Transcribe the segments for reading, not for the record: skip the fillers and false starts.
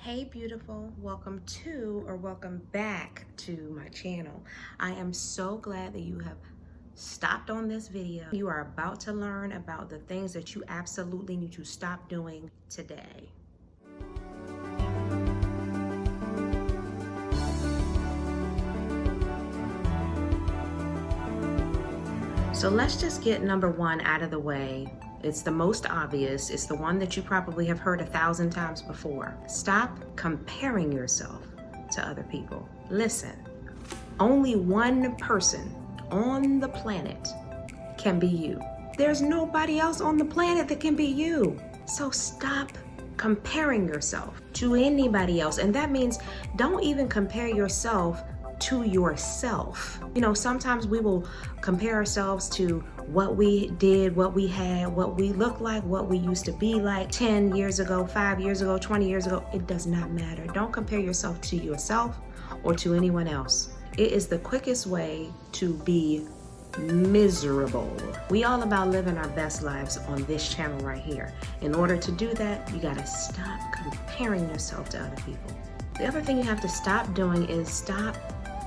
Hey beautiful, welcome to or welcome back to my channel. I am so glad that you have stopped on this video. You are about to learn about the things that you absolutely need to stop doing today. So let's just get number one out of the way. It's the most obvious. It's the one that you probably have heard 1,000 times before. Stop comparing yourself to other people. Listen, only one person on the planet can be you. There's nobody else on the planet that can be you. So stop comparing yourself to anybody else. And that means don't even compare yourself to yourself. You know, sometimes we will compare ourselves to what we did, what we had, what we look like, what we used to be like 10 years ago, 5 years ago, 20 years ago. It does not matter. Don't compare yourself to yourself or to anyone else. It is the quickest way to be miserable. We all about living our best lives on this channel right here. In order to do that, you gotta stop comparing yourself to other people. The other thing you have to stop doing is stop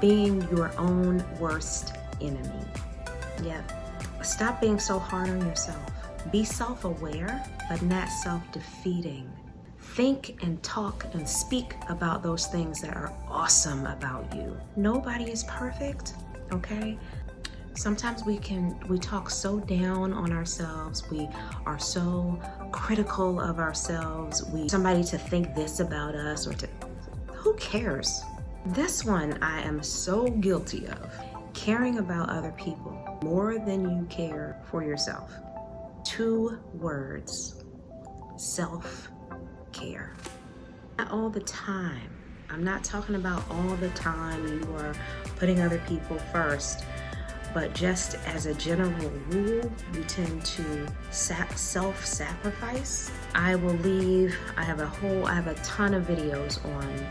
being your own worst enemy. Yep. Stop being so hard on yourself. Be self-aware, but not self-defeating. Think and talk and speak about those things that are awesome about you. Nobody is perfect, okay? Sometimes we talk so down on ourselves. We are so critical of ourselves. Somebody to think this about us or to, who cares? This one I am so guilty of. Caring about other people more than you care for yourself. 2 words, self-care. Not all the time. I'm not talking about all the time you are putting other people first, but just as a general rule, you tend to self-sacrifice. I have a ton of videos on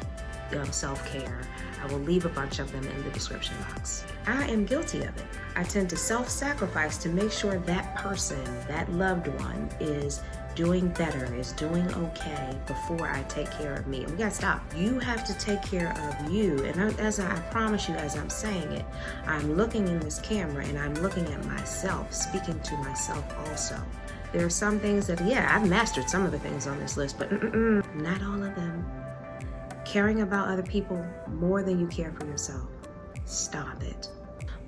self-care. I will leave a bunch of them in the description box. I am guilty of it. I tend to self-sacrifice to make sure that person, that loved one, is doing better, is doing okay before I take care of me. And we gotta stop. You have to take care of you. And as I promise you, as I'm saying it, I'm looking in this camera and I'm looking at myself, speaking to myself also. There are some things that, yeah, I've mastered some of the things on this list, but not all of them. Caring about other people more than you care for yourself. Stop it.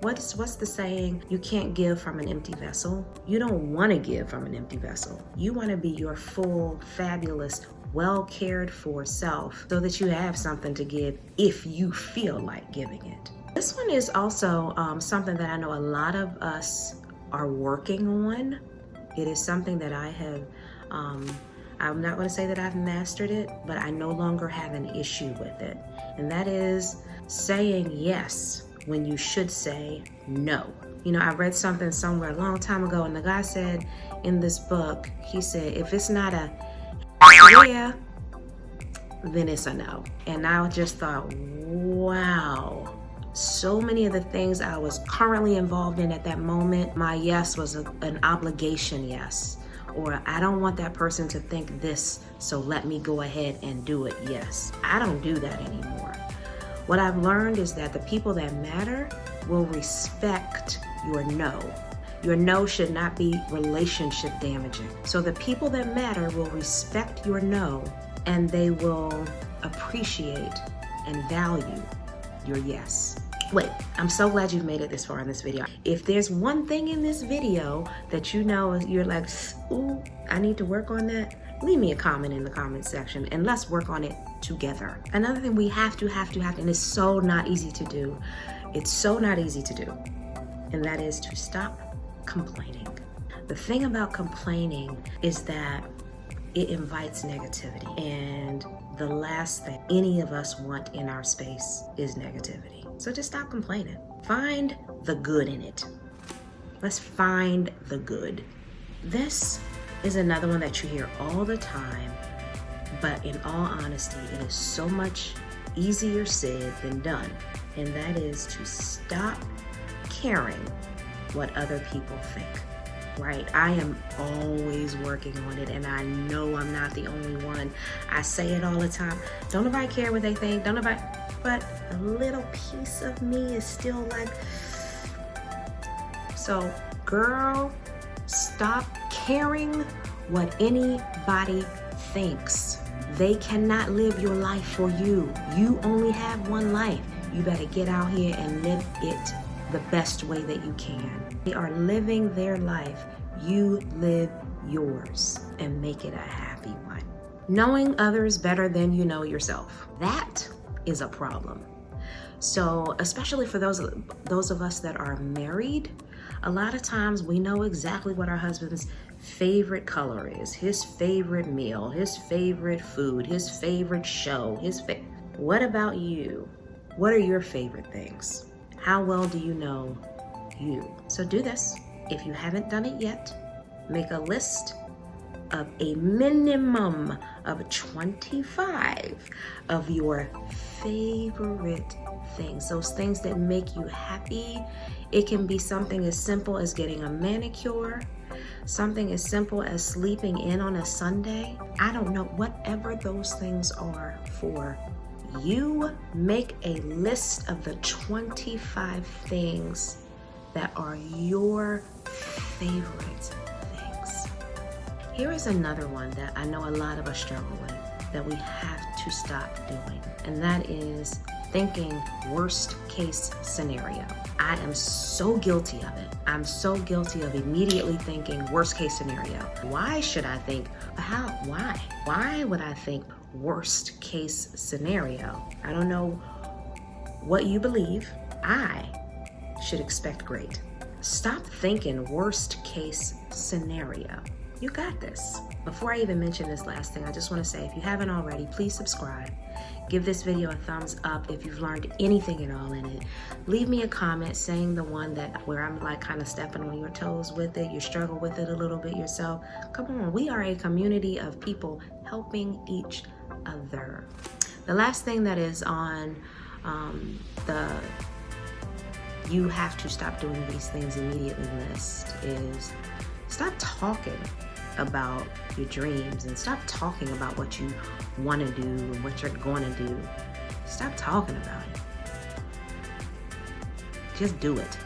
What's the saying? You can't give from an empty vessel. You don't want to give from an empty vessel. You want to be your full, fabulous, well cared for self so that you have something to give if you feel like giving it. This one is also something that I know a lot of us are working on. It is something that I have I'm not going to say that I've mastered it, but I no longer have an issue with it. And that is saying yes when you should say no. You know, I read something somewhere a long time ago, and the guy said in this book, he said, if it's not a yeah, then it's a no. And I just thought, wow. So many of the things I was currently involved in at that moment, my yes was an obligation yes. Or I don't want that person to think this, so let me go ahead and do it, yes. I don't do that anymore. What I've learned is that the people that matter will respect your no. Your no should not be relationship damaging. So the people that matter will respect your no, and they will appreciate and value your yes. Wait, I'm so glad you've made it this far in this video. If there's one thing in this video that you know you're like, ooh, I need to work on that, leave me a comment in the comment section and let's work on it together. Another thing we have to, and it's so not easy to do. It's so not easy to do. And that is to stop complaining. The thing about complaining is that it invites negativity. And the last thing any of us want in our space is negativity. So just stop complaining. Find the good in it. Let's find the good. This is another one that you hear all the time, but in all honesty, it is so much easier said than done. And that is to stop caring what other people think. right? I am always working on it, and I know I'm not the only one. I say it all the time. Don't nobody care what they think. Don't nobody, but a little piece of me is still like, so girl, stop caring what anybody thinks. They cannot live your life for you. You only have one life. You better get out here and live it the best way that you can. They are living their life. You live yours and make it a happy one. Knowing others better than you know yourself. That is a problem. So especially for those of us that are married, a lot of times we know exactly what our husband's favorite color is, his favorite meal, his favorite food, his favorite show, What about you? What are your favorite things? How well do you know you? So do this. If you haven't done it yet, make a list of a minimum of 25 of your favorite things, those things that make you happy. It can be something as simple as getting a manicure, something as simple as sleeping in on a Sunday. I don't know, whatever those things are for you, make a list of the 25 things that are your favorite things. Here is another one that I know a lot of us struggle with, that we have to stop doing, and that is thinking worst case scenario. I am so guilty of it. I'm so guilty of immediately thinking worst case scenario. Why should I think, why? Why would I think worst case scenario? I don't know what you believe. I should expect great. Stop thinking worst case scenario. You got this. Before I even mention this last thing, I just want to say, if you haven't already, please subscribe. Give this video a thumbs up if you've learned anything at all in it. Leave me a comment saying the one where I'm like kind of stepping on your toes with it, you struggle with it a little bit yourself. Come on, we are a community of people helping each other. The last thing that is on the you have to stop doing these things immediately list is stop talking about your dreams and stop talking about what you want to do and what you're going to do. Stop talking about it. Just do it.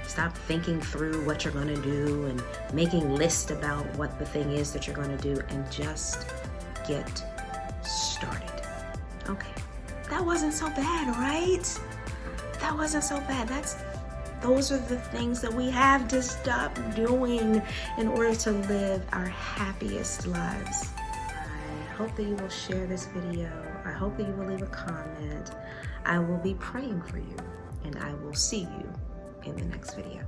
Stop thinking through what you're going to do and making lists about what the thing is that you're going to do, and just get started. Okay, that wasn't so bad, right? That wasn't so bad. Those are the things that we have to stop doing in order to live our happiest lives. I hope that you will share this video. I hope that you will leave a comment. I will be praying for you, and I will see you in the next video.